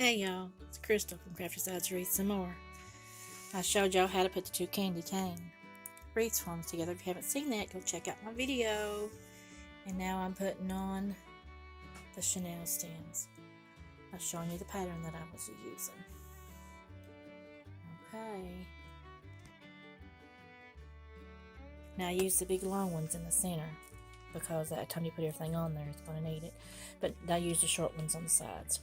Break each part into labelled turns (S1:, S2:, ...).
S1: Hey y'all, it's Crystal from Crafterside's Wreaths some more. I showed y'all how to put the two candy cane wreaths forms together. If you haven't seen that, go check out my video. And now I'm putting on the chenille stems. I'm showing you the pattern that I was using. Okay. Now I use the big long ones in the center because by the time you put everything on there, it's going to need it. But I use the short ones on the sides.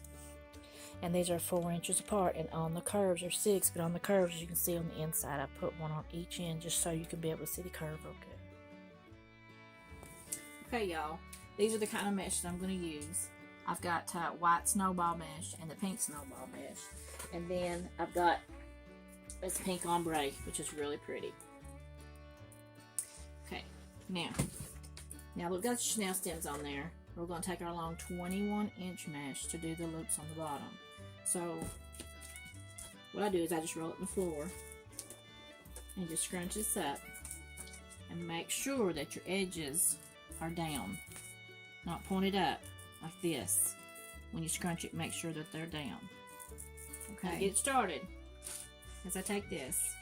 S1: And these are 4 inches apart, and on the curves are 6, but on the curves, as you can see on the inside, I put one on each end just so you can be able to see the curve okay. Okay, y'all, these are the kind of mesh that I'm going to use. I've got white snowball mesh and the pink snowball mesh, and then I've got this pink ombre, which is really pretty. Okay, now we've got the chenille stems on there. We're going to take our long 21-inch mesh to do the loops on the bottom. So what I do is I just roll it on the floor and just scrunch this up and make sure that your edges are down, not pointed up like this. When you scrunch it, make sure that they're down. Okay, to get started, as I take this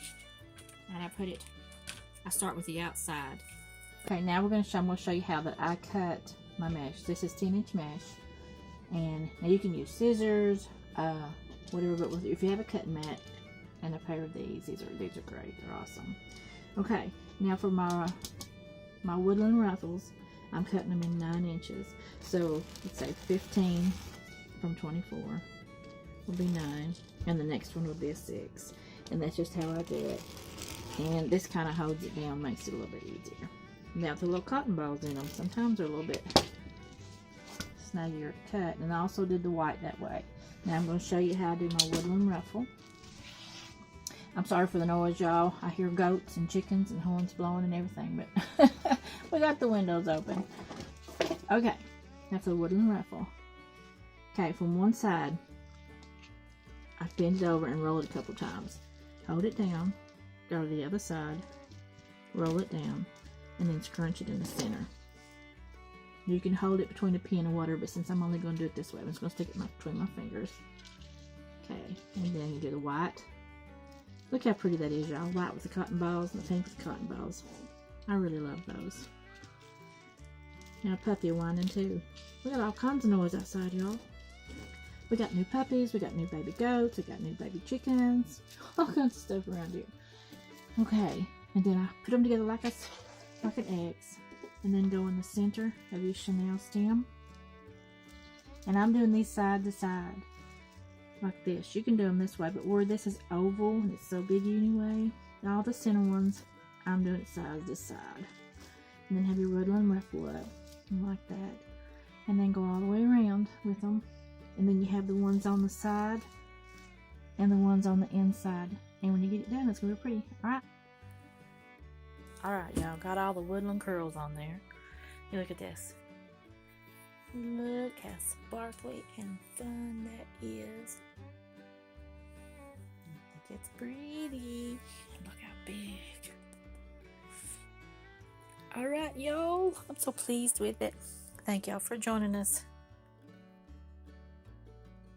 S1: and I start with the outside. Okay, now I'm going to show you how that I cut my mesh. This is 10-inch mesh, and now you can use scissors, whatever, but if you have a cutting mat and a pair of these are great. They're awesome. Okay, now for my Woodland Ruffles, I'm cutting them in 9 inches. So let's say 15 from 24 will be 9, and the next one will be a 6, and that's just how I do it. And this kind of holds it down, makes it a little bit easier. Now the little cotton balls in them, sometimes they're a little bit snuggier to cut, and I also did the white that way. Now I'm going to show you how to do my Woodland Ruffle. I'm sorry for the noise, y'all. I hear goats and chickens and horns blowing and everything, but we got the windows open. Okay, that's the Woodland Ruffle. Okay, from one side, I bend it over and roll it a couple times. Hold it down, go to the other side, roll it down, and then scrunch it in the center. You can hold it between a pin and whatever, but since I'm only going to do it this way, I'm just going to stick it between my fingers. Okay, and then you do the white. Look how pretty that is, y'all. White with the cotton balls and the pink with the cotton balls. I really love those. Now puppy whining too. We got all kinds of noise outside, y'all. We got new puppies, we got new baby goats, we got new baby chickens, all kinds of stuff around here. Okay, and then I put them together like an X, and then go in the center of your chenille stem. And I'm doing these side to side like this. You can do them this way, but where this is oval and it's so big anyway, all the center ones I'm doing it side to side. And then have your Woodland Ruffle up like that, and then go all the way around with them. And then you have the ones on the side and the ones on the inside, and when you get it done, it's gonna be pretty. Alright, y'all, got all the woodland curls on there. You look at this. Look how sparkly and fun that is. I think it's pretty. Look how big. Alright, y'all, I'm so pleased with it. Thank y'all for joining us.